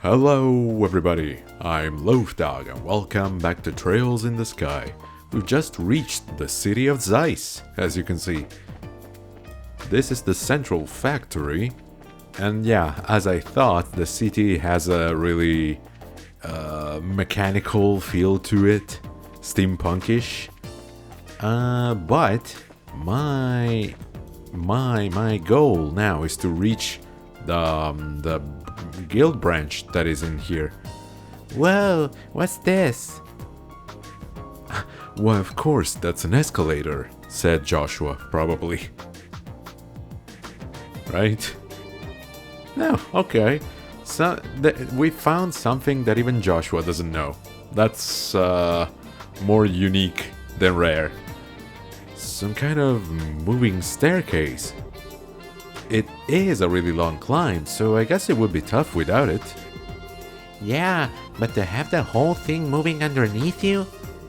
Hello everybody, I'm Loafdog and welcome back to Trails in the Sky. We've just reached the city of Zeiss, as you can see. This is the central factory, and yeah, as I thought, the city has a really mechanical feel to it, steampunkish. But my goal now is to reach the guild branch that is in here. Whoa, what's this? Well, of course, that's an escalator, said Joshua, probably. Right? No, okay. So, we found something that even Joshua doesn't know. That's more unique than rare. Some kind of moving staircase. It is a really long climb, so I guess it would be tough without it. Yeah, but to have the whole thing moving underneath you?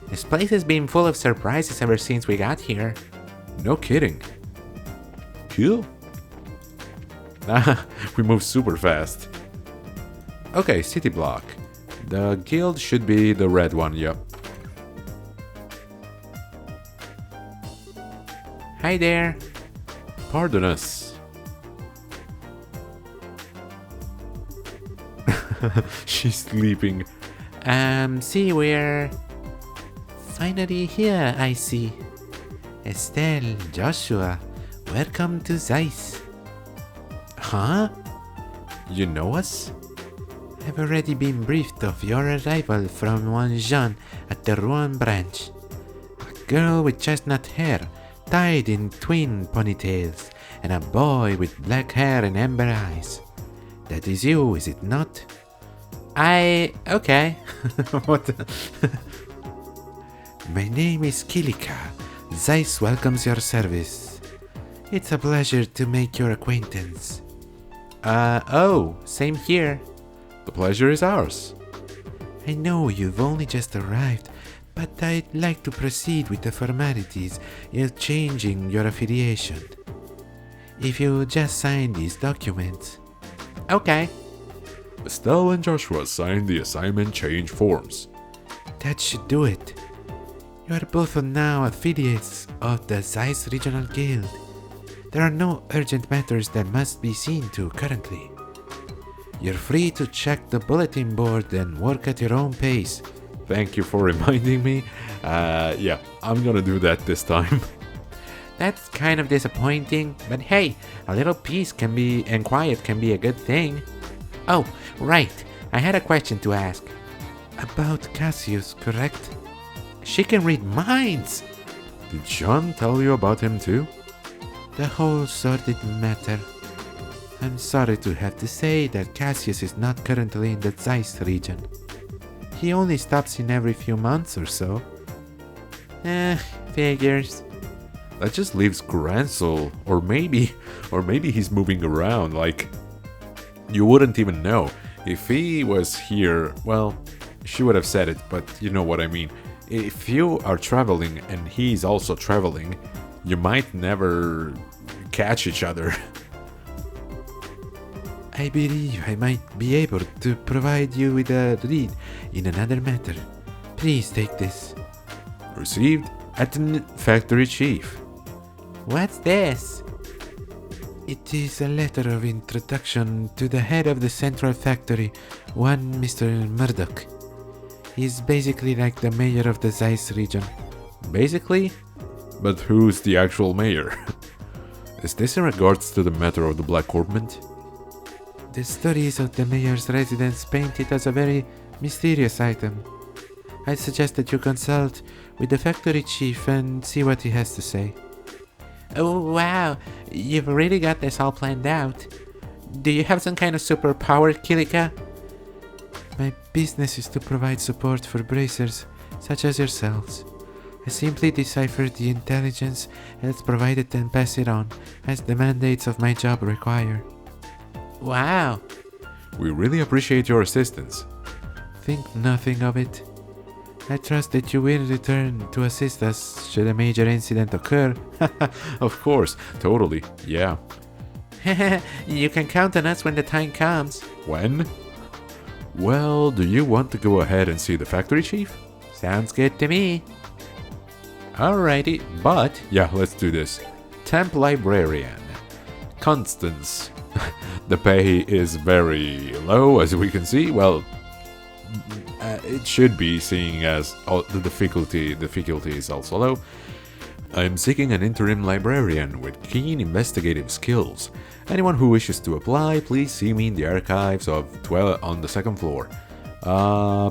This place has been full of surprises ever since we got here. No kidding. Cool. We move super fast. Okay, city block. The guild should be the red one, yep. Hi there. Pardon us. She's sleeping. See, we're finally here, I see. Estelle, Joshua, welcome to Zeiss. Huh? You know us? I've already been briefed of your arrival from one Jean at the Rouen branch. A girl with chestnut hair, tied in twin ponytails, and a boy with black hair and amber eyes. That is you, is it not? Okay. What? My name is Kilika. Zeiss welcomes your service. It's a pleasure to make your acquaintance. Same here. The pleasure is ours. I know you've only just arrived, but I'd like to proceed with the formalities in changing your affiliation. If you just sign these documents. Okay. Estelle and Joshua signed the assignment change forms. That should do it. You are both now affiliates of the Zeiss Regional Guild. There are no urgent matters that must be seen to currently. You're free to check the bulletin board and work at your own pace. Thank you for reminding me. Yeah, I'm gonna do that this time. That's kind of disappointing, but hey, a little peace and quiet can be a good thing. Oh, right, I had a question to ask. About Cassius, correct? She can read minds! Did John tell you about him too? The whole sordid matter. I'm sorry to have to say that Cassius is not currently in the Zeiss region. He only stops in every few months or so. Figures. That just leaves Gransel, or maybe he's moving around, like, you wouldn't even know. If he was here, well, she would have said it, but you know what I mean. If you are traveling and he's also traveling, you might never catch each other. I believe I might be able to provide you with a lead in another matter. Please take this. Received at the factory chief. What's this? It is a letter of introduction to the head of the central factory, one Mr. Murdoch. He's basically like the mayor of the Zeiss region. Basically? But who's the actual mayor? Is this in regards to the matter of the Black Orbment? The stories of the mayor's residence paint it as a very mysterious item. I'd suggest that you consult with the factory chief and see what he has to say. Oh wow, you've really got this all planned out. Do you have some kind of superpower, Kilika? My business is to provide support for bracers such as yourselves. I simply decipher the intelligence that's provided and pass it on, as the mandates of my job require. Wow. We really appreciate your assistance. Think nothing of it. I trust that you will return to assist us should a major incident occur. Of course, totally, yeah. You can count on us when the time comes. When? Well, do you want to go ahead and see the factory chief? Sounds good to me. Alrighty, but yeah, let's do this. Temp librarian. Constance. The pay is very low, as we can see. Well, it should be, seeing as the difficulty is also low. I'm seeking an interim librarian with keen investigative skills. Anyone who wishes to apply, please see me in the archives of 12 on the second floor.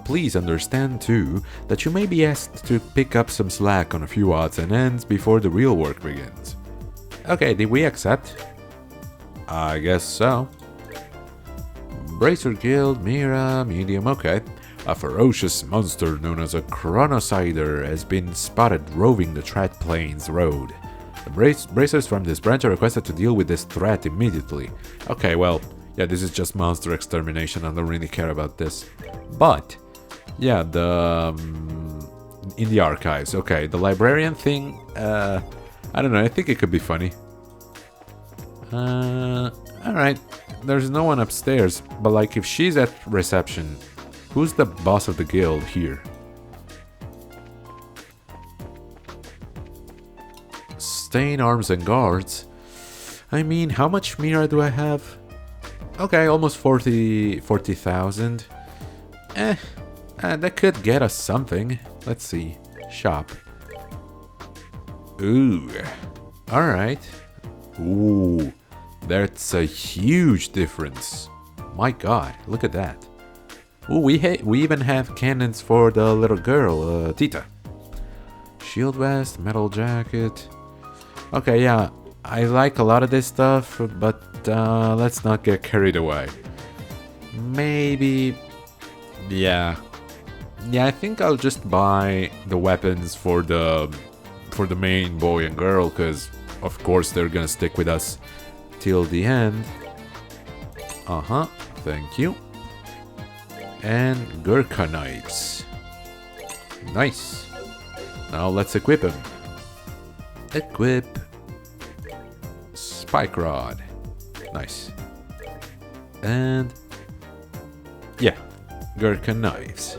Please understand too that you may be asked to pick up some slack on a few odds and ends before the real work begins. Okay, did we accept? I guess so. Bracer Guild, Mira, medium, okay. A ferocious monster known as a chronocider has been spotted roving the Threat Plains Road. The bracers from this branch are requested to deal with this threat immediately. Okay, well, yeah, this is just monster extermination. I don't really care about this. But, yeah, in the archives. Okay, the librarian thing, I don't know, I think it could be funny. Alright, there's no one upstairs, but like if she's at reception, who's the boss of the guild here? Stain Arms and Guards. I mean, how much Mira do I have? Okay, almost 40,000. That could get us something. Let's see. Shop. Ooh. Alright. Ooh. That's a huge difference. My god, look at that. Ooh, we even have cannons for the little girl, Tita. Shield vest, metal jacket. Okay, yeah, I like a lot of this stuff, but let's not get carried away. Maybe... Yeah, I think I'll just buy the weapons for the main boy and girl, because of course they're gonna stick with us till the end. Thank you. And Gurkha knives. Nice. Now let's equip him. Equip. Spike rod. Nice. And yeah, Gurkha knives.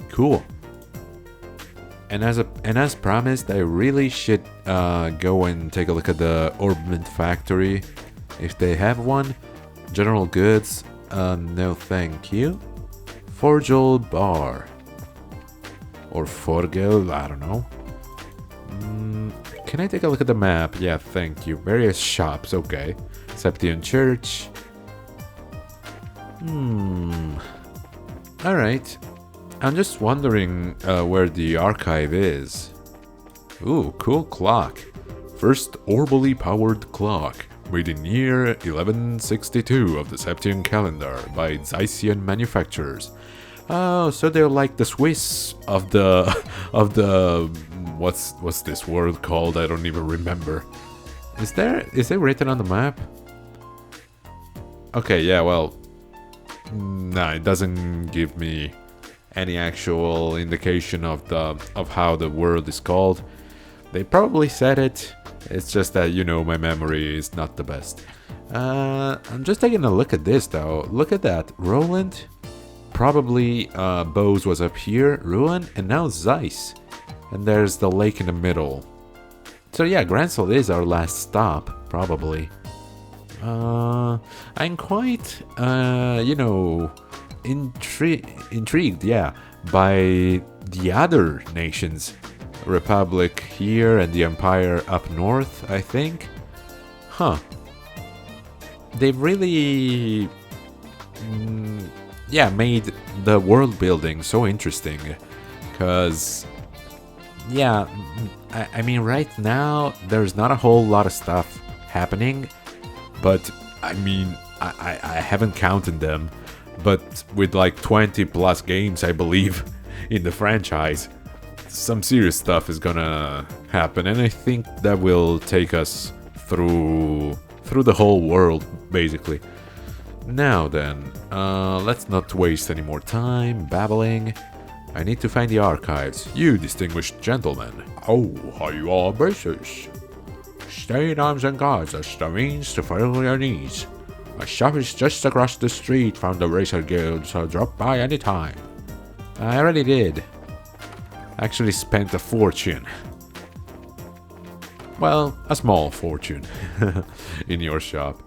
Cool. And as promised, I really should go and take a look at the Orballin factory if they have one. General goods, no thank you. Forgel bar. Or Forgel, I don't know. Can I take a look at the map? Yeah, thank you. Various shops, okay. Septian Church. Alright. I'm just wondering where the archive is. Ooh, cool clock. First orbally powered clock, made in year 1162 of the Septian calendar by Zysian manufacturers. Oh, so they're like the Swiss of the what's this world called? I don't even remember. Is it written on the map? Okay, yeah, well, nah, it doesn't give me any actual indication of how the world is called. They probably said it. It's just that, you know, my memory is not the best. I'm just taking a look at this though. Look at that. Roland. Probably Bose was up here. Ruin. And now Zeiss. And there's the lake in the middle. So yeah, Gransel is our last stop. Probably. I'm quite, you know, intrigued, yeah, by the other nations. Republic here and the Empire up north, I think. Huh. They've really, yeah, made the world building so interesting. Because, yeah, I mean, right now, there's not a whole lot of stuff happening. But, I mean, I haven't counted them. But with like 20 plus games, I believe, in the franchise, some serious stuff is gonna happen. And I think that will take us through the whole world, basically. Now then, let's not waste any more time babbling. I need to find the archives. You distinguished gentlemen. Oh, how you are, bracers. Stain Arms and Guards are the means to fulfill your needs. My shop is just across the street from the Racer Guild, so drop by anytime. I already did. Actually spent a fortune. Well, a small fortune in your shop.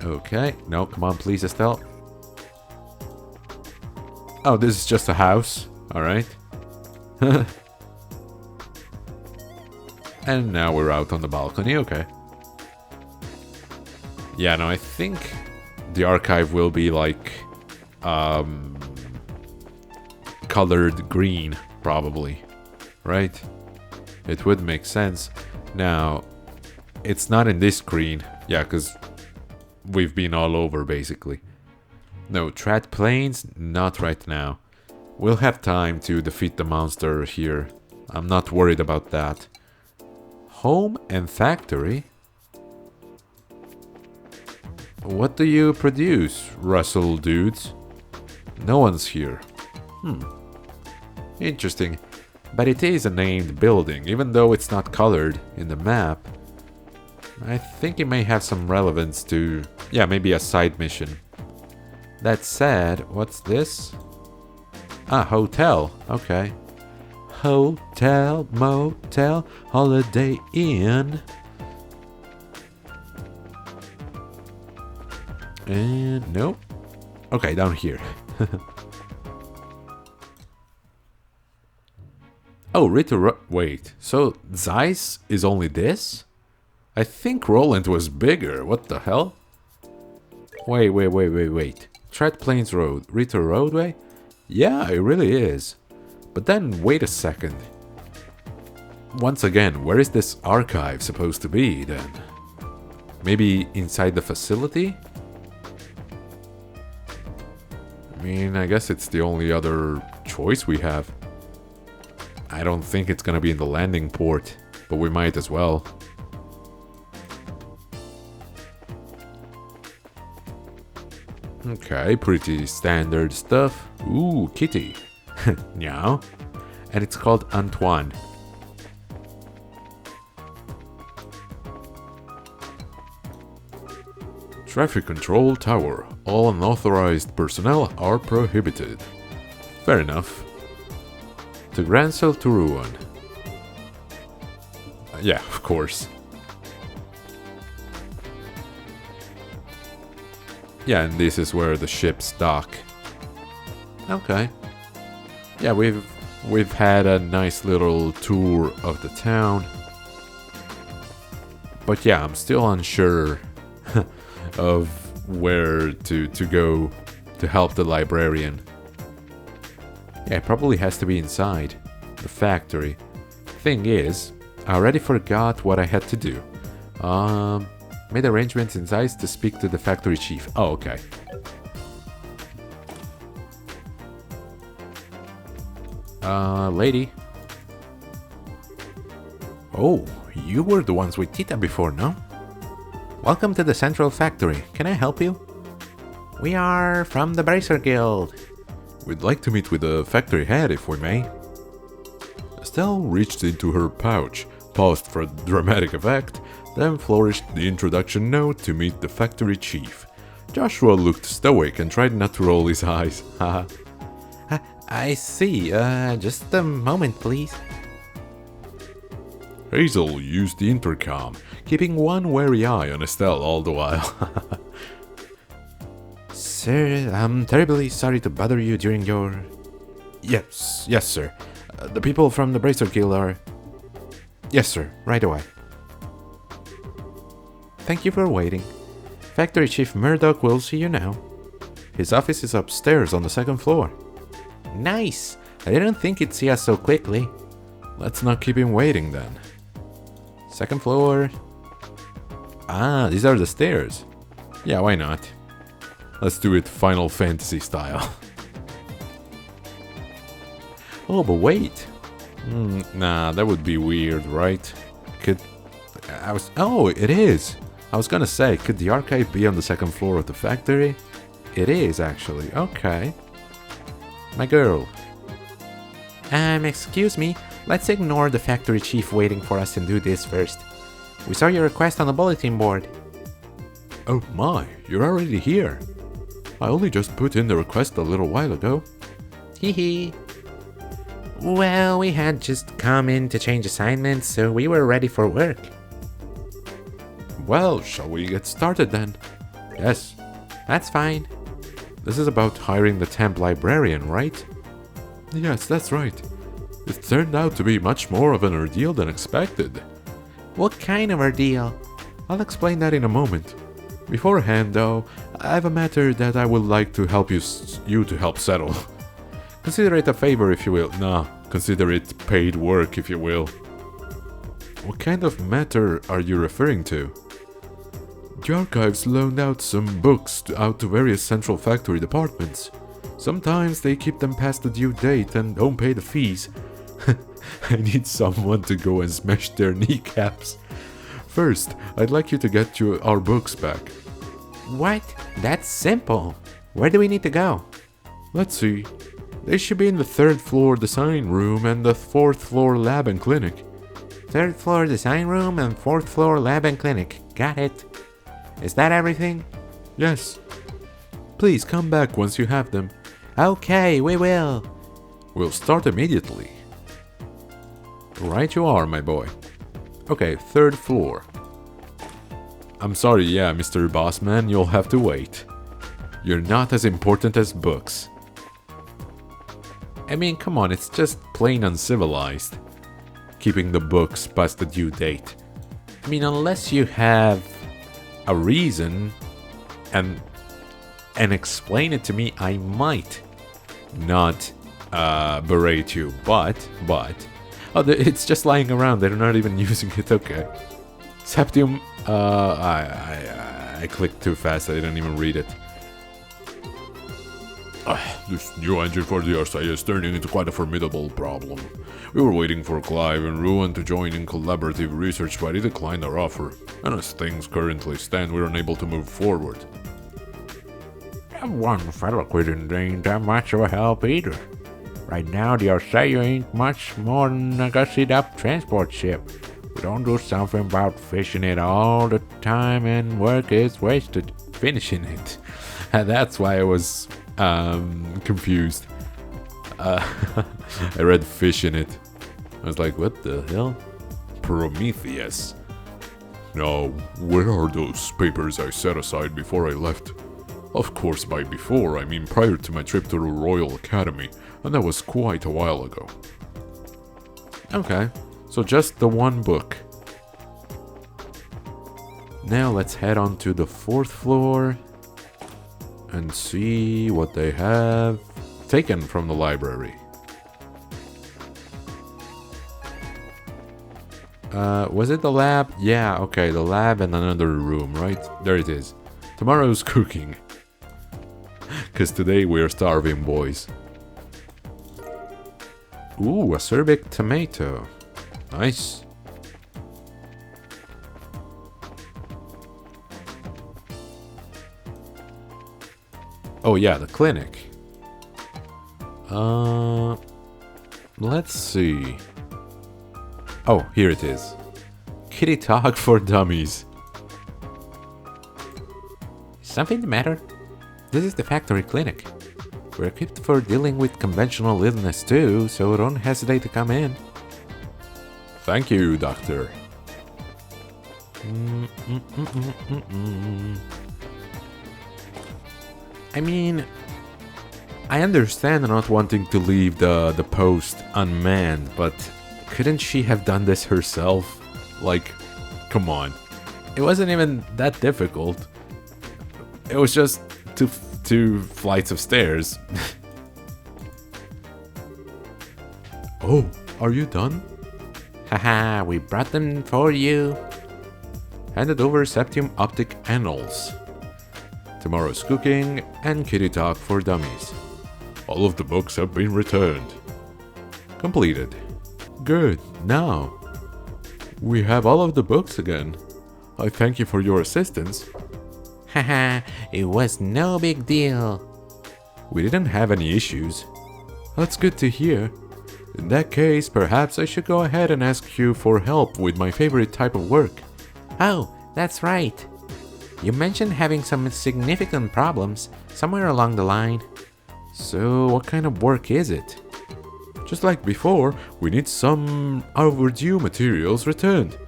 Okay, no, come on please, Estelle. Oh, this is just a house. Alright. And now we're out on the balcony, okay. Yeah, no, I think the archive will be like colored green, probably. Right? It would make sense. Now, it's not in this screen. Yeah, because we've been all over, basically. No, Trat Plains, not right now. We'll have time to defeat the monster here. I'm not worried about that. Home and factory? What do you produce, Russell dudes? No one's here. Interesting. But it is a named building, even though it's not colored in the map. I think it may have some relevance to... yeah, maybe a side mission. That said, what's this? Ah, hotel. Okay. Hotel, motel, holiday inn. And nope. Okay, down here. Oh, wait, so Zeiss is only this? I think Roland was bigger, what the hell? Wait. Trat Plains Road, Ritter Roadway? Yeah, it really is. But then, wait a second. Once again, where is this archive supposed to be, then? Maybe inside the facility? I mean, I guess it's the only other choice we have. I don't think it's gonna be in the landing port, but we might as well. Okay, pretty standard stuff. Ooh, kitty. Meow. And it's called Antoine. Traffic control tower. All unauthorized personnel are prohibited. Fair enough. To Grancel to Ruin. Yeah, of course. Yeah, and this is where the ships dock. Okay. Yeah, we've had a nice little tour of the town. But yeah, I'm still unsure of where to go to help the librarian. Yeah, it probably has to be inside the factory. Thing is, I already forgot what I had to do. Made arrangements in Zeiss to speak to the factory chief. Oh, okay. Lady. Oh, you were the ones with Tita before, no? Welcome to the Central Factory. Can I help you? We are from the Bracer Guild. We'd like to meet with the factory head, if we may. Estelle reached into her pouch, paused for dramatic effect, then flourished the introduction note to meet the factory chief. Joshua looked stoic and tried not to roll his eyes. Haha. I see. Just a moment, please. Hazel used the intercom, keeping one wary eye on Estelle all the while. Sir, I'm terribly sorry to bother you during your... Yes, sir. The people from the Bracer Guild are... Yes, sir, right away. Thank you for waiting. Factory Chief Murdoch will see you now. His office is upstairs on the second floor. Nice! I didn't think he'd see us so quickly. Let's not keep him waiting then. Second floor. Ah, these are the stairs. Yeah, why not? Let's do it Final Fantasy style. Oh, but wait. Nah, that would be weird, right? Oh, it is. I was gonna say, could the archive be on the second floor of the factory? It is, actually. Okay. My girl. Excuse me. Let's ignore the factory chief waiting for us and do this first. We saw your request on the bulletin board. Oh my, you're already here. I only just put in the request a little while ago. Hee hee. Well, we had just come in to change assignments, so we were ready for work. Well, shall we get started then? Yes, that's fine. This is about hiring the temp librarian, right? Yes, that's right. It turned out to be much more of an ordeal than expected. What kind of ordeal? I'll explain that in a moment. Beforehand, though, I have a matter that I would like to help you to help settle. Consider it a favor if you will. Nah, consider it paid work if you will. What kind of matter are you referring to? The archives loaned out some books out to various central factory departments. Sometimes they keep them past the due date and don't pay the fees. I need someone to go and smash their kneecaps. First, I'd like you to get our books back. What? That's simple. Where do we need to go? Let's see. They should be in the 3rd floor design room and the 4th floor lab and clinic. 3rd floor design room and 4th floor lab and clinic. Got it. Is that everything? Yes. Please come back once you have them. Okay, we will. We'll start immediately. Right you are, my boy. Okay, 3rd floor. I'm sorry, yeah, Mr. Bossman, you'll have to wait. You're not as important as books. I mean, come on, it's just plain uncivilized. Keeping the books past the due date. I mean, unless you have a reason and explain it to me, I might not berate you, but oh, it's just lying around. They're not even using it. Okay. Septium. I clicked too fast. I didn't even read it. This new engine for the RSA is turning into quite a formidable problem. We were waiting for Clive and Ruan to join in collaborative research, but he declined our offer. And as things currently stand, we're unable to move forward. One fella quitting ain't that much of a help either. Right now, the RSA ain't much more than a gussied-up transport ship. We don't do something about fishing it all the time and work is wasted. Finishing it. That's why I was confused. I read fish in it. I was like, what the hell? Prometheus. Now, where are those papers I set aside before I left? Of course, by before, I mean prior to my trip to the Royal Academy, and that was quite a while ago. Okay, so just the one book. Now let's head on to the 4th floor and see what they have taken from the library. Was it the lab? Yeah, okay, the lab and another room, right? There it is. Tomorrow's cooking. Cause today we're starving, boys. Ooh, acerbic tomato. Nice. Oh yeah, the clinic. Let's see. Oh, here it is. Kitty talk for dummies. Something the matter? This is the factory clinic. We're equipped for dealing with conventional illness too, so don't hesitate to come in. Thank you, doctor. I mean, I understand not wanting to leave the post unmanned, but couldn't she have done this herself? Like, come on. It wasn't even that difficult. It was just two flights of stairs. Oh, are you done? Haha, we brought them for you. Handed over Septium Optic Annals. Tomorrow's cooking and kitty talk for dummies. All of the books have been returned. Completed. Good. Now, we have all of the books again. I thank you for your assistance. Haha, it was no big deal. We didn't have any issues. That's good to hear. In that case, perhaps I should go ahead and ask you for help with my favorite type of work. Oh, that's right. You mentioned having some significant problems somewhere along the line. So, what kind of work is it? Just like before, we need some overdue materials returned.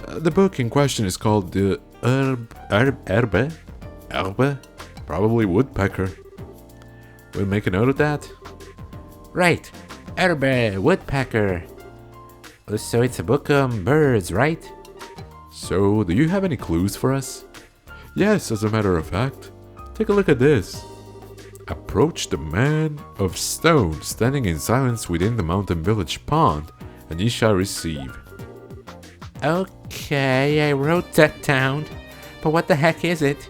The book in question is called the Erbe? Probably woodpecker. We'll make a note of that. Right, Herbe, woodpecker. So it's a book on birds, right? So, do you have any clues for us? Yes, as a matter of fact. Take a look at this. Approach the man of stone standing in silence within the mountain village pond, and ye shall receive. Okay, I wrote that down. But what the heck is it?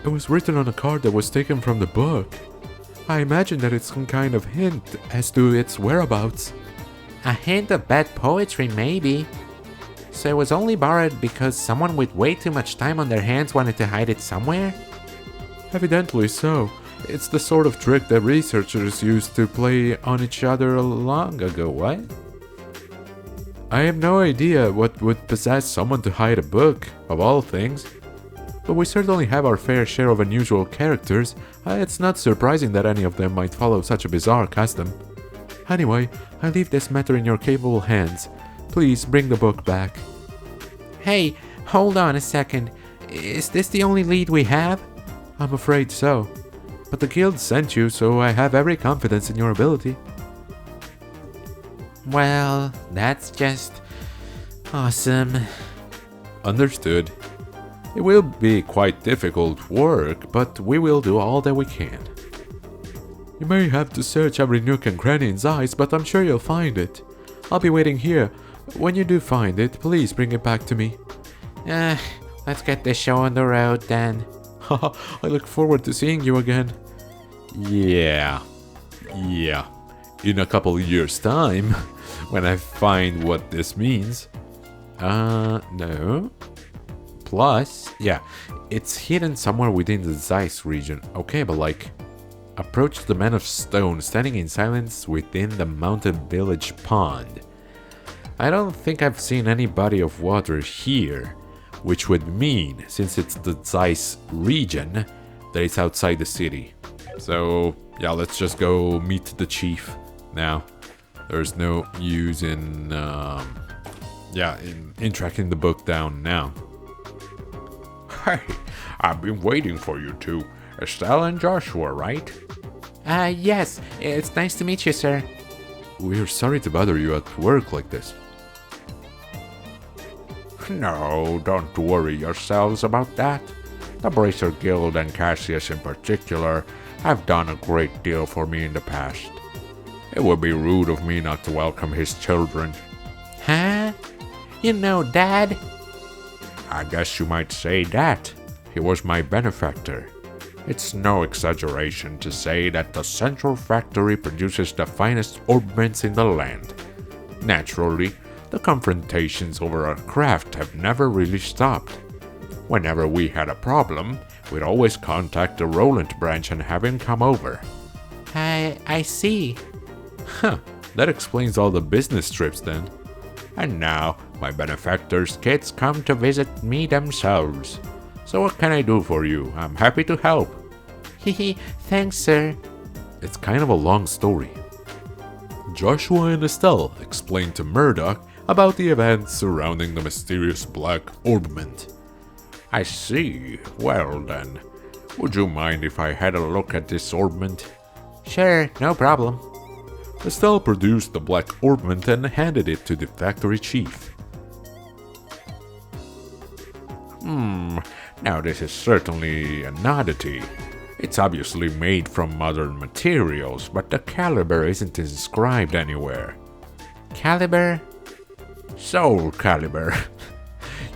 It was written on a card that was taken from the book. I imagine that it's some kind of hint as to its whereabouts. A hint of bad poetry, maybe. So it was only borrowed because someone with way too much time on their hands wanted to hide it somewhere? Evidently so. It's the sort of trick that researchers used to play on each other long ago, what? I have no idea what would possess someone to hide a book, of all things. But we certainly have our fair share of unusual characters. It's not surprising that any of them might follow such a bizarre custom. Anyway, I leave this matter in your capable hands. Please bring the book back. Hey, hold on a second. Is this the only lead we have? I'm afraid so. But the guild sent you, so I have every confidence in your ability. Well, that's just awesome. Understood. It will be quite difficult work, but we will do all that we can. You may have to search every nook and cranny in Zeiss, but I'm sure you'll find it. I'll be waiting here. When you do find it, please bring it back to me. Let's get this show on the road then. I look forward to seeing you again. Yeah. In a couple of years' time, when I find what this means. No. Plus, yeah, it's hidden somewhere within the Zeiss region. Okay, but like, approach the man of stone standing in silence within the mountain village pond. I don't think I've seen any body of water here, which would mean, since it's the Zeiss region, that it's outside the city. So, yeah, let's just go meet the chief now. There's no use in tracking the book down now. Hey, I've been waiting for you two. Estelle and Joshua, right? Yes, it's nice to meet you, sir. We're sorry to bother you at work like this. No, don't worry yourselves about that. The Bracer Guild and Cassius in particular have done a great deal for me in the past. It would be rude of me not to welcome his children. Huh? You know, Dad? I guess you might say that. He was my benefactor. It's no exaggeration to say that the Central Factory produces the finest orbments in the land. Naturally, the confrontations over our craft have never really stopped. Whenever we had a problem, we'd always contact the Roland branch and have him come over. I see. That explains all the business trips then. And now, my benefactor's kids come to visit me themselves. So what can I do for you? I'm happy to help. Hehe, thanks, sir. It's kind of a long story. Joshua and Estelle explained to Murdoch about the events surrounding the mysterious black orbment. I see. Well then, would you mind if I had a look at this orbment? Sure, no problem. Estelle produced the black orbment and handed it to the factory chief. Now this is certainly an oddity. It's obviously made from modern materials, but the caliber isn't inscribed anywhere. Caliber? Soul caliber.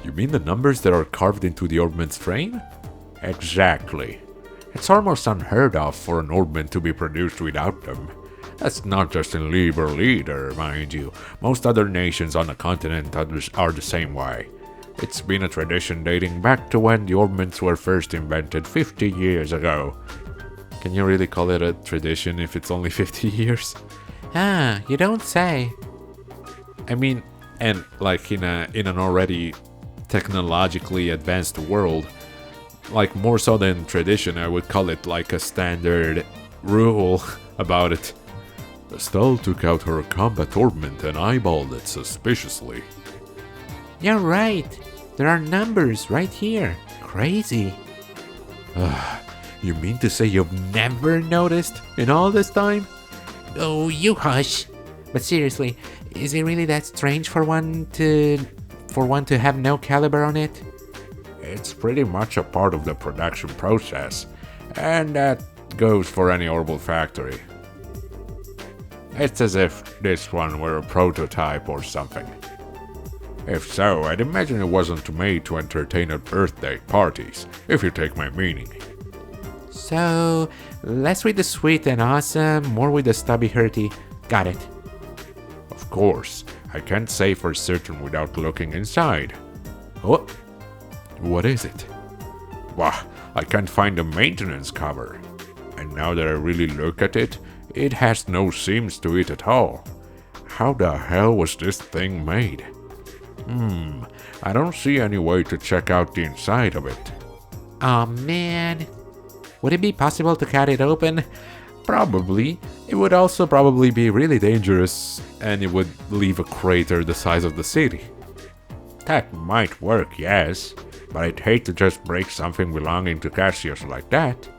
You mean the numbers that are carved into the orbment's frame? Exactly. It's almost unheard of for an orbment to be produced without them. That's not just in Liber Leader, mind you. Most other nations on the continent are the same way. It's been a tradition dating back to when the orbments were first invented 50 years ago. Can you really call it a tradition if it's only 50 years? You don't say. I mean, and like in an already technologically advanced world, like more so than tradition, I would call it like a standard rule about it. Estelle took out her combat orbment and eyeballed it suspiciously. You're right. There are numbers right here. Crazy. You mean to say you've never noticed in all this time? Oh, you hush. But seriously, is it really that strange for one to have no caliber on it? It's pretty much a part of the production process, and that goes for any Orbal factory. It's as if this one were a prototype or something. If so, I'd imagine it wasn't made to entertain at birthday parties, if you take my meaning. So, less with the sweet and awesome, more with the stubby hurty. Got it. Of course, I can't say for certain without looking inside. Oh, what is it? Wah, I can't find the maintenance cover. And now that I really look at it, it has no seams to it at all. How the hell was this thing made? I don't see any way to check out the inside of it. Oh man. Would it be possible to cut it open? Probably. It would also probably be really dangerous, and it would leave a crater the size of the city. That might work, yes, but I'd hate to just break something belonging to Cassius like that.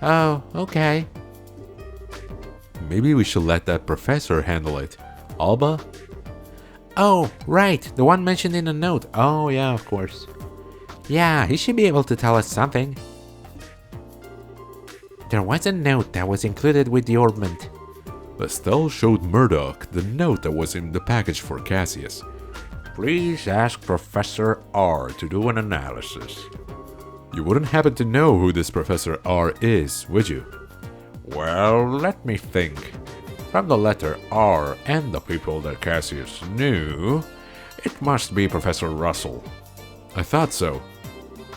Oh, okay. Maybe we should let that professor handle it. Alba? Oh, right, the one mentioned in the note. Oh, yeah, of course. Yeah, he should be able to tell us something. There was a note that was included with the orbment. Estelle showed Murdoch the note that was in the package for Cassius. Please ask Professor R to do an analysis. You wouldn't happen to know who this Professor R is, would you? Well, let me think. From the letter R and the people that Cassius knew, it must be Professor Russell. I thought so.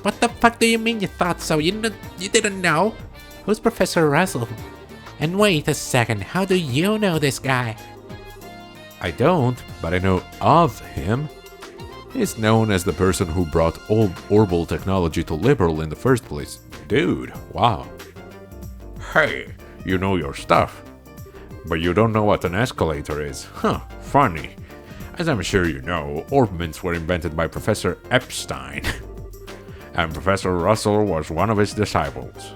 What the fuck do you mean you thought so? You didn't know? Who's Professor Russell? And wait a second, how do you know this guy? I don't, but I know of him. He's known as the person who brought old Orbal technology to Liberal in the first place. Dude, wow. Hey, you know your stuff. But you don't know what an escalator is. Huh, funny. As I'm sure you know, orbments were invented by Professor Epstein. And Professor Russell was one of his disciples.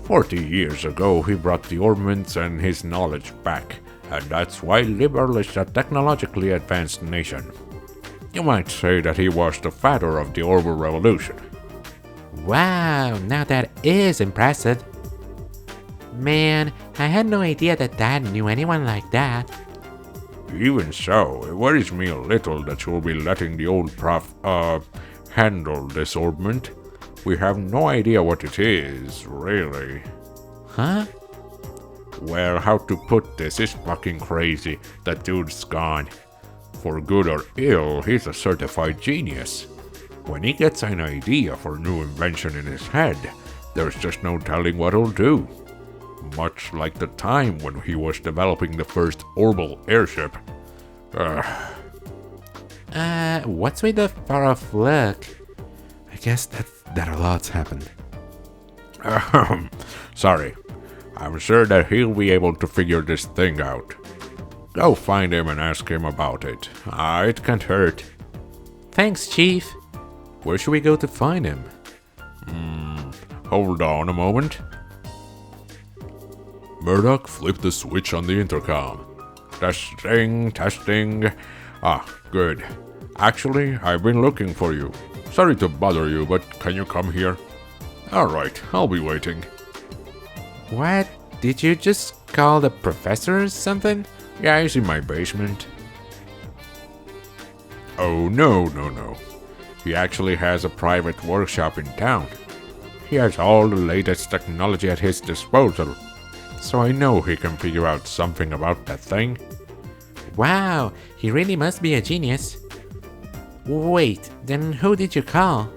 40 years ago, he brought the orbments and his knowledge back, and that's why Liberal is a technologically advanced nation. You might say that he was the father of the Orbal Revolution. Wow, now that is impressive. Man, I had no idea that Dad knew anyone like that. Even so, it worries me a little that you'll be letting the old prof, handle this orbment. We have no idea what it is, really. Huh? Well, how to put this is fucking crazy. That dude's gone. For good or ill, he's a certified genius. When he gets an idea for a new invention in his head, there's just no telling what he'll do. Much like the time when he was developing the first Orbal airship. What's with the far off look? I guess that a lot's happened. Sorry. I'm sure that he'll be able to figure this thing out. Go find him and ask him about it. It can't hurt. Thanks, Chief. Where should we go to find him? Hold on a moment. Murdoch flipped the switch on the intercom. Testing. Good. Actually, I've been looking for you. Sorry to bother you, but can you come here? Alright, I'll be waiting. What? Did you just call the professor or something? Yeah, he's in my basement. Oh, no. He actually has a private workshop in town. He has all the latest technology at his disposal. So I know he can figure out something about that thing. Wow, he really must be a genius. Wait, then who did you call?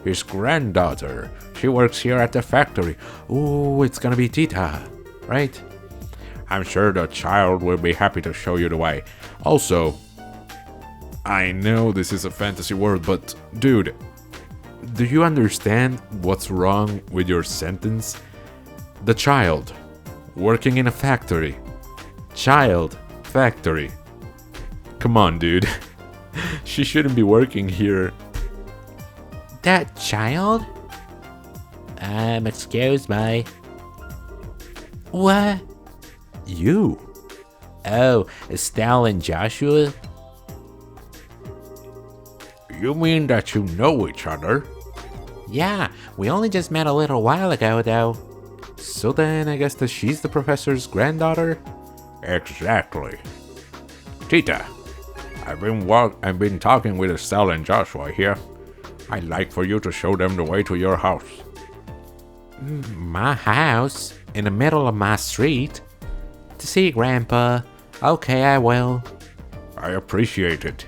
His granddaughter. She works here at the factory. Ooh, it's gonna be Tita, right? I'm sure the child will be happy to show you the way. Also, I know this is a fantasy world, but dude, Do you understand what's wrong with your sentence? The child. Working in a factory. Child. Factory. Come on, dude. She shouldn't be working here. That child? Excuse me. What? You? Oh, Estelle and Joshua? You mean that you know each other? Yeah, we only just met a little while ago, though. So then I guess that she's the professor's granddaughter? Exactly. Tita, I've been talking with Estelle and Joshua here. I'd like for you to show them the way to your house. My house? In the middle of my street? To see Grandpa. Okay, I will. I appreciate it.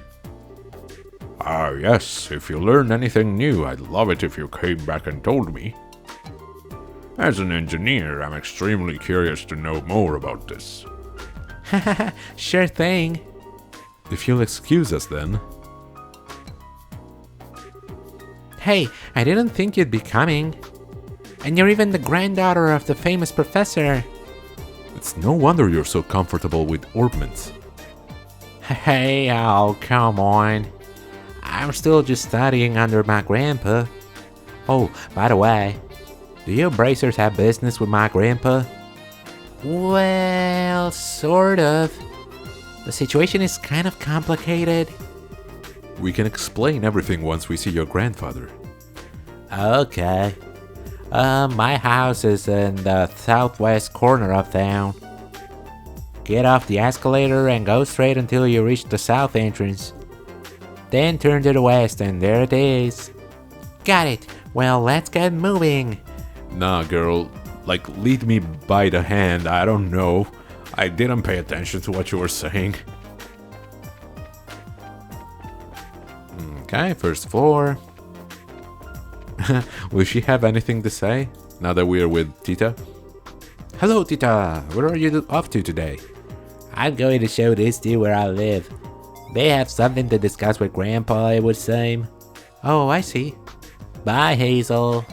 Yes, if you learned anything new, I'd love it if you came back and told me. As an engineer, I'm extremely curious to know more about this. Sure thing. If you'll excuse us then. Hey, I didn't think you'd be coming. And you're even the granddaughter of the famous professor. It's no wonder you're so comfortable with orbments. Hey, oh, come on. I'm still just studying under my grandpa. Oh, by the way, do you bracers have business with my grandpa? Well, sort of. The situation is kind of complicated. We can explain everything once we see your grandfather. Okay. My house is in the southwest corner of town. Get off the escalator and go straight until you reach the south entrance. Then turn to the west and there it is. Got it. Well, let's get moving. Nah, girl. Like, lead me by the hand. I don't know. I didn't pay attention to what you were saying. Okay, first floor. Will she have anything to say now that we are with Tita? Hello, Tita. Where are you off to today? I'm going to show this to you where I live. They have something to discuss with Grandpa, it would seem. Oh, I see. Bye, Hazel.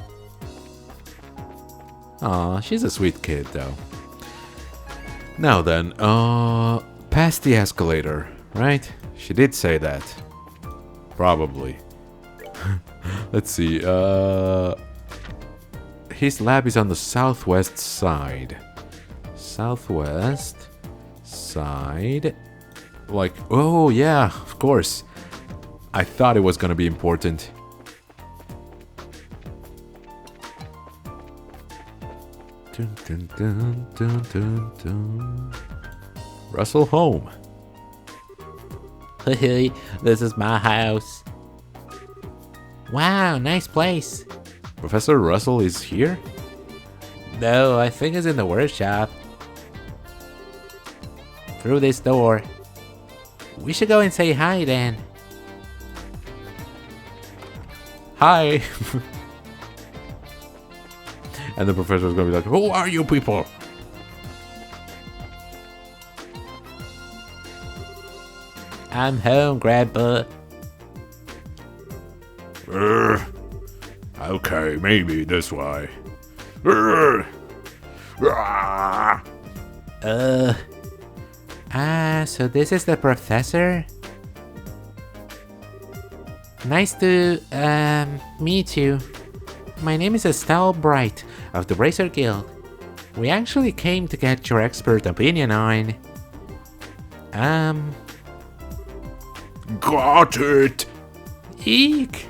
Aw, she's a sweet kid, though. Now then, past the escalator, right? She did say that. Probably. Let's see, his lab is on the southwest side. Southwest side. Like, oh yeah, of course. I thought it was gonna be important. Dun, dun, dun, dun, dun, dun. Russell home. Hey, this is my house. Wow, nice place. Professor Russell is here? No, I think it's in the workshop. Through this door. We should go and say hi then. Hi! And the professor's gonna be like, who are you people? I'm home, Grandpa. Okay, maybe this way. So this is the professor? Nice to, meet you. My name is Estelle Bright of the Bracer Guild. We actually came to get your expert opinion on... Got it! Eek!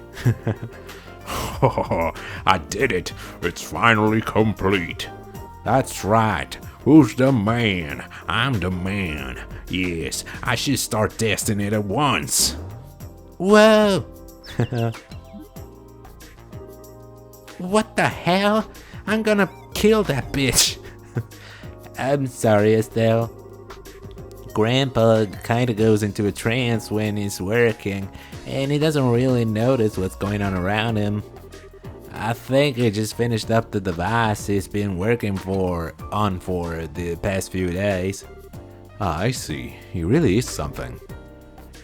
I did it! It's finally complete. That's right. Who's the man? I'm the man. Yes, I should start testing it at once. Whoa! What the hell? I'm gonna kill that bitch. I'm sorry, Estelle. Grandpa kinda goes into a trance when he's working, and he doesn't really notice what's going on around him. I think he just finished up the device he's been working on for the past few days. Ah, I see. He really is something.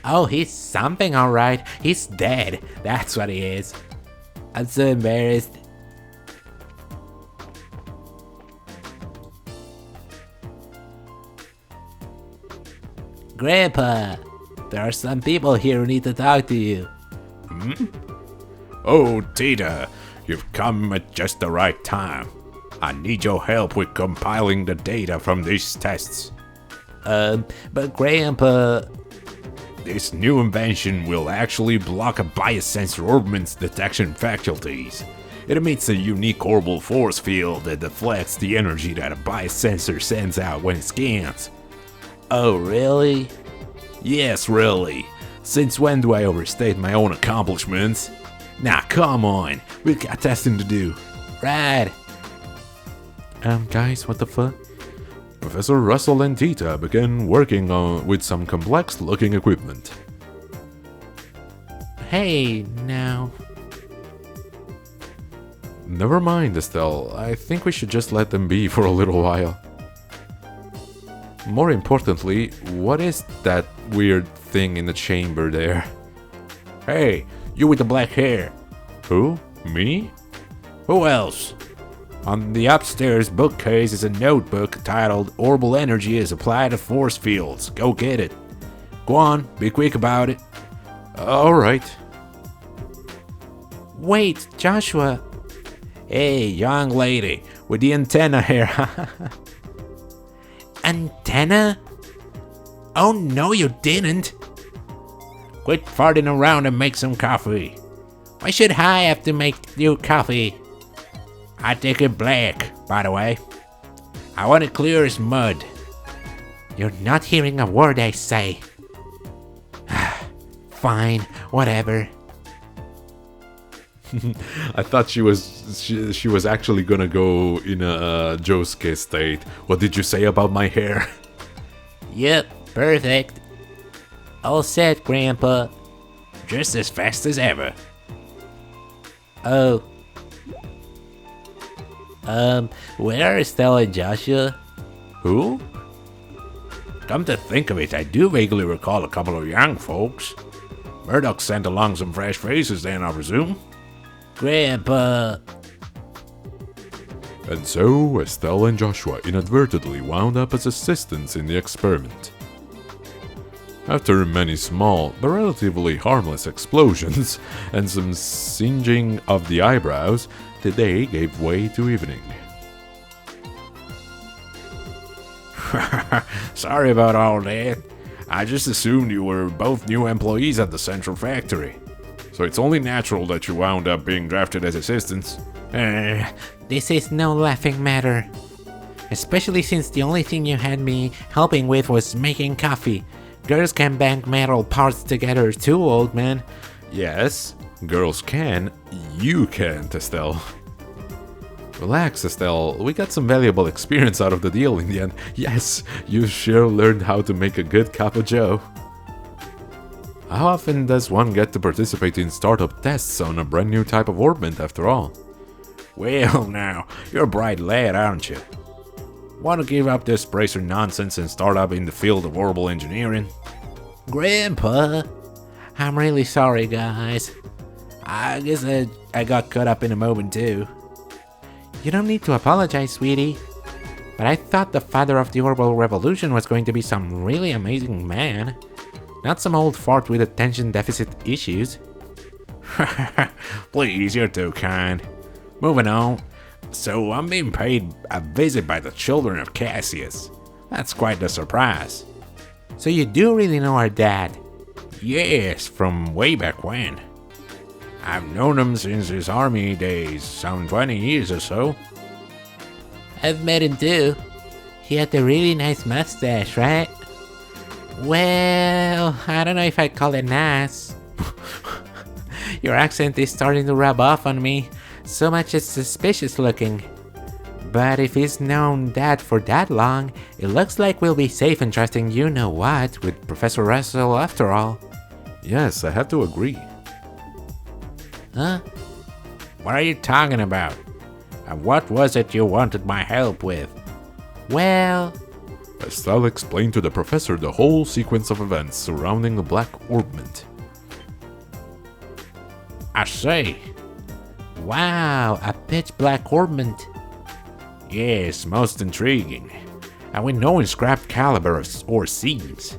Oh, he's something alright. He's dead. That's what he is. I'm so embarrassed. Grandpa, there are some people here who need to talk to you. Oh, Tita, you've come at just the right time. I need your help with compiling the data from these tests. But Grandpa... This new invention will actually block a biosensor orbment's detection faculties. It emits a unique orbal force field that deflects the energy that a biosensor sends out when it scans. Oh, really? Yes, really. Since when do I overstate my own accomplishments? Now, come on. We've got testing to do. Right. Guys, what the fuck? Professor Russell and Tita began working with some complex-looking equipment. Hey, now. Never mind, Estelle. I think we should just let them be for a little while. More importantly, what is that weird thing in the chamber there? Hey, you with the black hair. Who? Me? Who else? On the upstairs bookcase is a notebook titled Orbal Energy is Applied to Force Fields. Go get it. Go on, be quick about it. Alright. Wait, Joshua. Hey, young lady, with the antenna here. Antenna? Oh no, you didn't. Quit farting around and make some coffee. Why should I have to make you coffee? I take it black, by the way. I want it clear as mud. You're not hearing a word I say. Fine, whatever. I thought she was actually gonna go in a Josuke state. What did you say about my hair? Yep, perfect. All set, Grandpa. Just as fast as ever. Oh. Where are Estelle and Joshua? Who? Come to think of it, I do vaguely recall a couple of young folks. Murdoch sent along some fresh faces then, I presume. Grandpa. And so, Estelle and Joshua inadvertently wound up as assistants in the experiment. After many small, but relatively harmless explosions and some singeing of the eyebrows, the day gave way to evening. Sorry about all that. I just assumed you were both new employees at the central factory. So it's only natural that you wound up being drafted as assistants. This is no laughing matter. Especially since the only thing you had me helping with was making coffee. Girls can bang metal parts together too, old man. Yes, girls can. You can't, Estelle. Relax, Estelle. We got some valuable experience out of the deal in the end. Yes, you sure learned how to make a good cup of joe. How often does one get to participate in startup tests on a brand new type of orbment after all? Well now, you're a bright lad, aren't you? Want to give up this bracer nonsense and start up in the field of orbital engineering? Grandpa. I'm really sorry, guys. I guess I got caught up in a moment too. You don't need to apologize, sweetie. But I thought the father of the orbital revolution was going to be some really amazing man. Not some old fart with attention deficit issues. Please, you're too kind. Moving on. So I'm being paid a visit by the children of Cassius. That's quite the surprise. So you do really know our dad? Yes, from way back when. I've known him since his army days, some 20 years or so. I've met him too. He had the really nice mustache, right? Well, I don't know if I'd call it nice. Your accent is starting to rub off on me. So much it's suspicious looking. But if he's known Dad for that long, it looks like we'll be safe and trusting you know what with Professor Russell after all. Yes, I have to agree. Huh? What are you talking about? And what was it you wanted my help with? Well... Estelle explained to the professor the whole sequence of events surrounding the black orbment. I say, Wow, a pitch black ornament. Yes, most intriguing. And with no inscribed calibers or seams.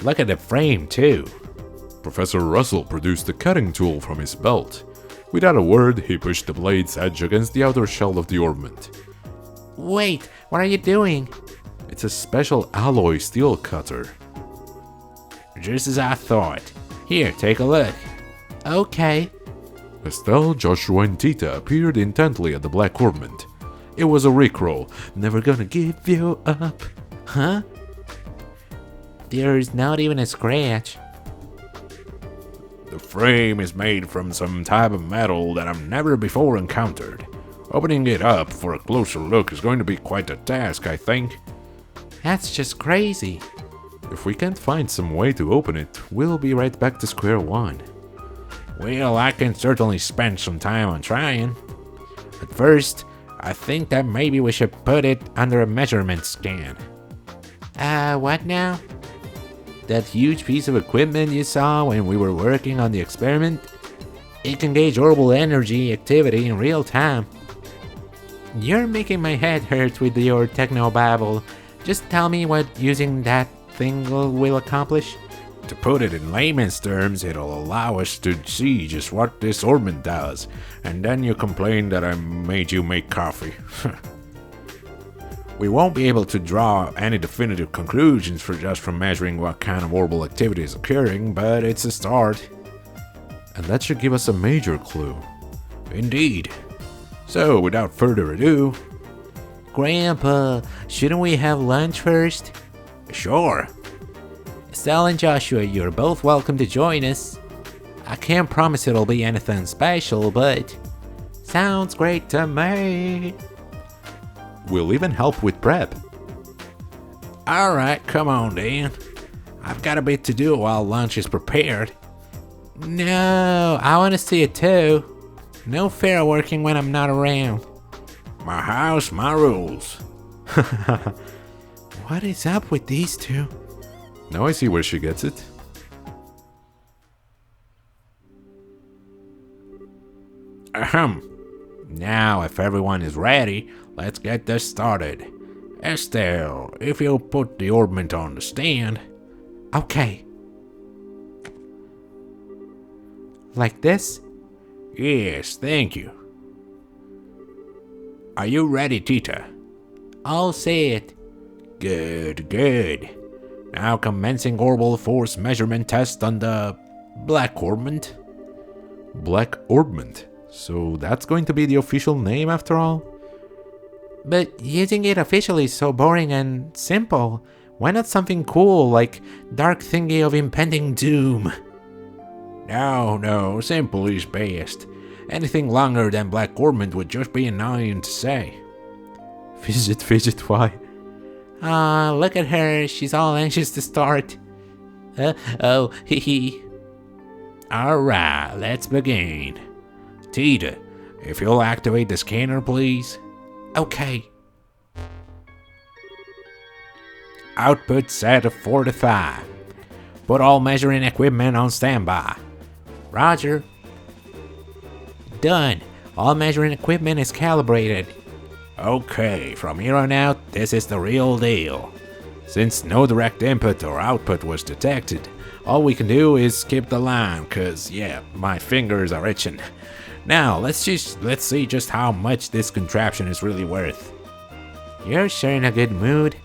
Look at the frame, too. Professor Russell produced a cutting tool from his belt. Without a word, he pushed the blade's edge against the outer shell of the ornament. Wait, what are you doing? It's a special alloy steel cutter. Just as I thought. Here, take a look. Okay. Estelle, Joshua, and Tita peered intently at the black ornament. It was a rickroll. Never gonna give you up. Huh? There's not even a scratch. The frame is made from some type of metal that I've never before encountered. Opening it up for a closer look is going to be quite a task, I think. That's just crazy. If we can't find some way to open it, we'll be right back to square one. Well, I can certainly spend some time on trying. At first, I think that maybe we should put it under a measurement scan. What now? That huge piece of equipment you saw when we were working on the experiment? It can gauge orbital energy activity in real time. You're making my head hurt with your techno-babble. Just tell me what using that thing will accomplish. To put it in layman's terms, it'll allow us to see just what this ornament does, and then you complain that I made you make coffee. We won't be able to draw any definitive conclusions from measuring what kind of orbital activity is occurring, but it's a start. And that should give us a major clue. Indeed. So, without further ado... Grandpa, shouldn't we have lunch first? Sure. Estelle and Joshua, you're both welcome to join us. I can't promise it'll be anything special, but sounds great to me. We'll even help with prep. Alright, come on, Dan. I've got a bit to do while lunch is prepared. No, I want to see it too. No fair working when I'm not around. My house, my rules. What is up with these two? Now I see where she gets it. Ahem. Now, if everyone is ready, let's get this started. Estelle, if you'll put the ornament on the stand. Okay. Like this? Yes, thank you. Are you ready, Tita? I'll say it. Good, good. Now commencing orbital force measurement test on the black ornament. Black ornament. So that's going to be the official name after all? But using it officially is so boring and simple. Why not something cool like Dark Thingy of Impending Doom? No, simple is best. Anything longer than black ornament would just be annoying to say. Fidget, why? Look at her. She's all anxious to start. Oh, hee hee. Alright, let's begin. Tita, if you'll activate the scanner, please. Okay. Output set to 4 to 5. Put all measuring equipment on standby. Roger. Done. All measuring equipment is calibrated. Okay, from here on out, this is the real deal. Since no direct input or output was detected, all we can do is skip the line, cause yeah, my fingers are itching. Now, let's see just how much this contraption is really worth. You're sure in a good mood.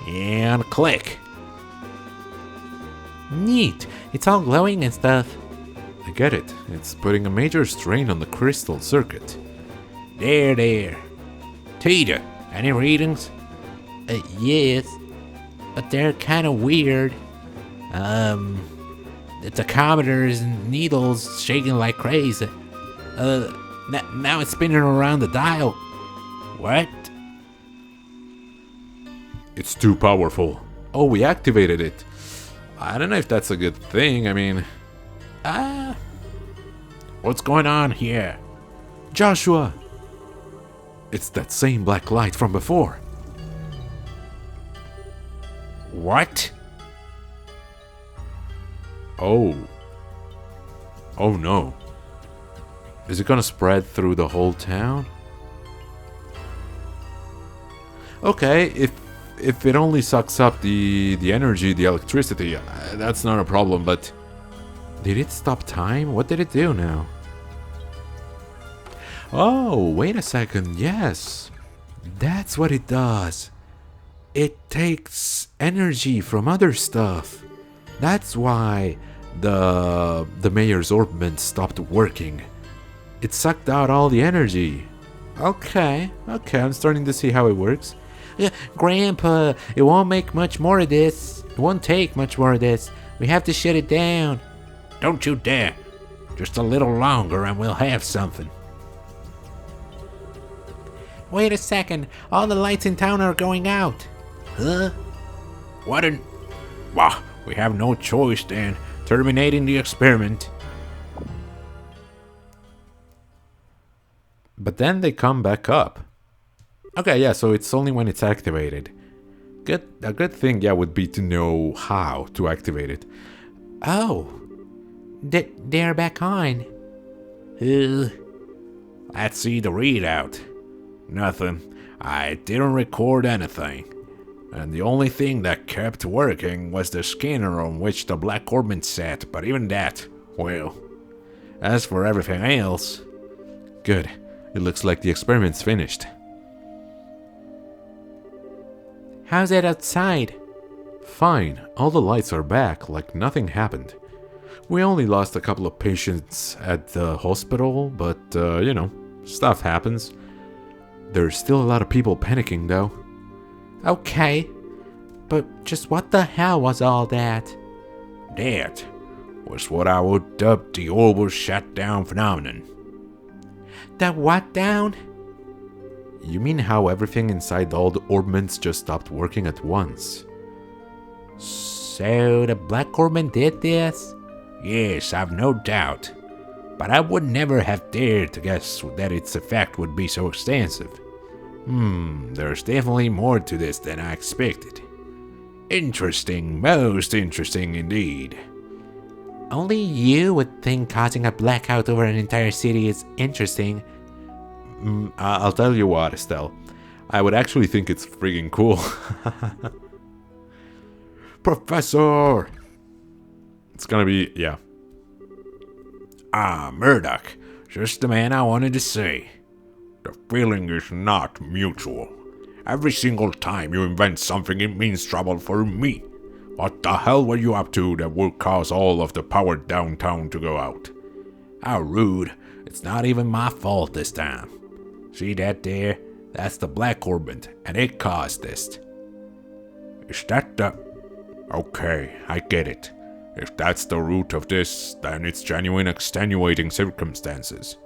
And click. Neat. It's all glowing and stuff. I get it. It's putting a major strain on the crystal circuit. There. Tita, any readings? Yes. But they're kind of weird. The tachometer's needle's shaking like crazy. Now it's spinning around the dial. What? It's too powerful. Oh, we activated it. I don't know if that's a good thing. I mean... What's going on here? Joshua! It's that same black light from before. What? Oh. Oh no. Is it gonna spread through the whole town? Okay, if it only sucks up the energy, the electricity, that's not a problem, but... Did it stop time? What did it do now? Oh, wait a second, yes. That's what it does. It takes energy from other stuff. That's why the mayor's orbment stopped working. It sucked out all the energy. Okay, I'm starting to see how it works. Grandpa, it won't make much more of this. It won't take much more of this. We have to shut it down. Don't you dare. Just a little longer and we'll have something. Wait a second. All the lights in town are going out. Huh? What an... Well, we have no choice then. Terminating the experiment. But then they come back up. Okay, yeah, so it's only when it's activated. A good thing, yeah, would be to know how to activate it. Oh. They're back on. Let's see the readout. Nothing. I didn't record anything. And the only thing that kept working was the scanner on which the black orbment sat, but even that, well. As for everything else... Good. It looks like the experiment's finished. How's it outside? Fine. All the lights are back, like nothing happened. We only lost a couple of patients at the hospital, but, you know, stuff happens. There's still a lot of people panicking, though. Okay, but just what the hell was all that? That was what I would dub the Orbal shutdown phenomenon. The what down? You mean how everything inside all the orbments just stopped working at once? So the black orbment did this? Yes, I've no doubt. But I would never have dared to guess that its effect would be so extensive. There's definitely more to this than I expected. Interesting, most interesting indeed. Only you would think causing a blackout over an entire city is interesting. I'll tell you what, Estelle. I would actually think it's friggin' cool. Professor! It's gonna be, yeah. Murdoch. Just the man I wanted to say. The feeling is not mutual. Every single time you invent something, it means trouble for me. What the hell were you up to that will cause all of the power downtown to go out? How rude. It's not even my fault this time. See that there? That's the black orbment, and it caused this. Is that the... Okay, I get it. If that's the root of this, then it's genuine extenuating circumstances.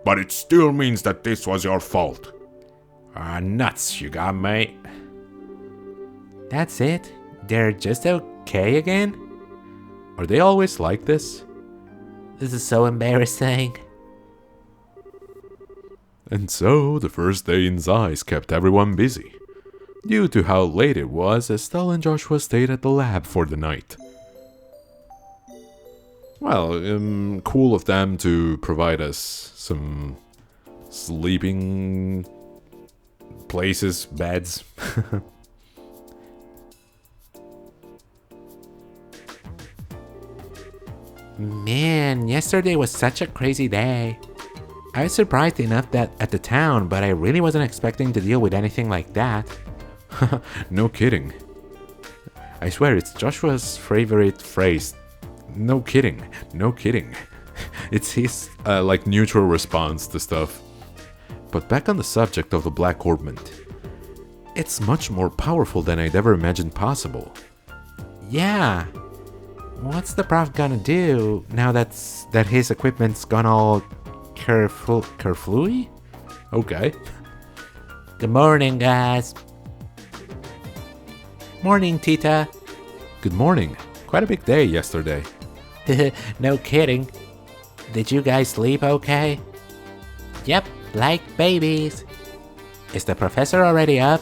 But it still means that this was your fault. Nuts, you got me. That's it? They're just okay again? Are they always like this? This is so embarrassing. And so, the first day in Zeiss kept everyone busy. Due to how late it was, Estelle and Joshua stayed at the lab for the night. Well, cool of them to provide us some sleeping places, beds. Man, yesterday was such a crazy day. I was surprised enough that at the town, but I really wasn't expecting to deal with anything like that. No kidding. I swear it's Joshua's favorite phrase. No kidding, no kidding. It's his, like, neutral response to stuff. But back on the subject of the black orbment. It's much more powerful than I'd ever imagined possible. Yeah. What's the prof gonna do now that his equipment's gone all kerflooey? Okay. Good morning, guys. Morning, Tita. Good morning. Quite a big day yesterday. No kidding. Did you guys sleep okay? Yep, like babies. Is the professor already up?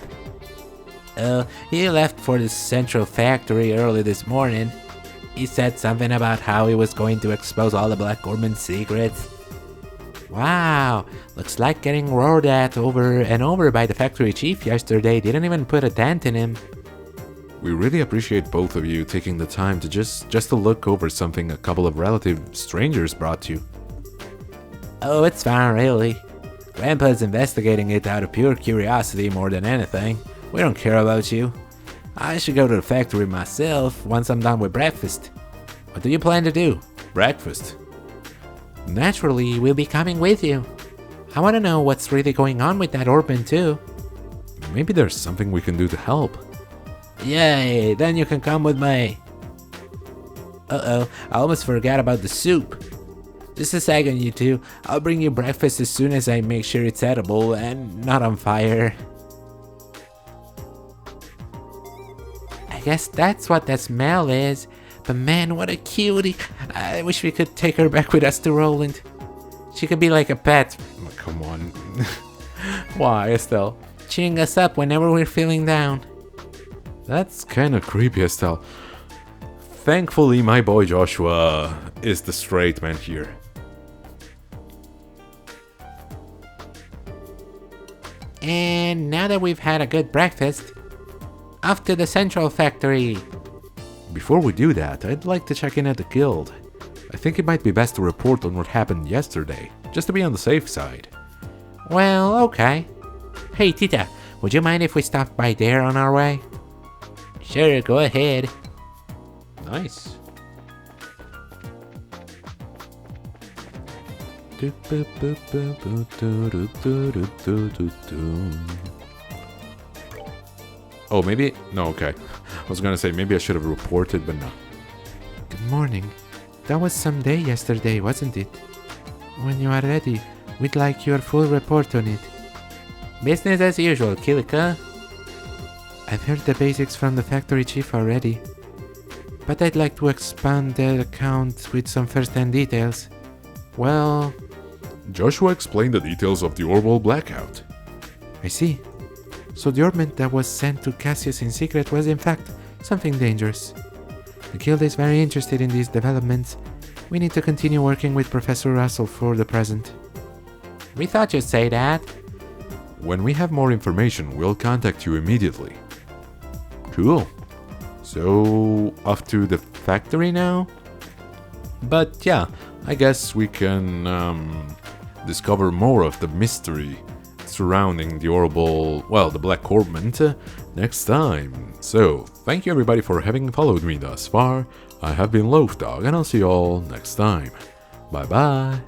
He left for the central factory early this morning. He said something about how he was going to expose all the Black Orbman's secrets. Wow, looks like getting roared at over and over by the factory chief yesterday didn't even put a dent in him. We really appreciate both of you taking the time to just to look over something a couple of relative strangers brought you. Oh, it's fine, really. Grandpa's investigating it out of pure curiosity more than anything. We don't care about you. I should go to the factory myself once I'm done with breakfast. What do you plan to do? Breakfast? Naturally, we'll be coming with you. I want to know what's really going on with that Orballin too. Maybe there's something we can do to help. Yay, then you can come with me. Uh-oh, I almost forgot about the soup. Just a second, you two. I'll bring you breakfast as soon as I make sure it's edible and not on fire. I guess that's what that smell is. But man, what a cutie. I wish we could take her back with us to Roland. She could be like a pet. Oh, come on. Why, Estelle? Cheering us up whenever we're feeling down. That's kind of creepy, Estelle. Thankfully, my boy Joshua is the straight man here. And now that we've had a good breakfast, off to the central factory. Before we do that, I'd like to check in at the guild. I think it might be best to report on what happened yesterday, just to be on the safe side. Well, okay. Hey, Tita, would you mind if we stopped by there on our way? Sure, go ahead. Nice. Oh, maybe? No, okay. I was gonna say maybe I should have reported, but no. Good morning. That was some day yesterday, wasn't it? When you are ready, we'd like your full report on it. Business as usual, Kilika. I've heard the basics from the factory chief already, but I'd like to expand the account with some first-hand details. Well, Joshua explained the details of the Orball blackout. I see. So the ornament that was sent to Cassius in secret was in fact something dangerous. The guild is very interested in these developments. We need to continue working with Professor Russell for the present. We thought you'd say that. When we have more information, we'll contact you immediately. Cool. So, off to the factory now? But yeah, I guess we can discover more of the mystery surrounding the the Black Orballin next time. So, thank you everybody for having followed me thus far. I have been Loaf Dog, and I'll see you all next time. Bye bye.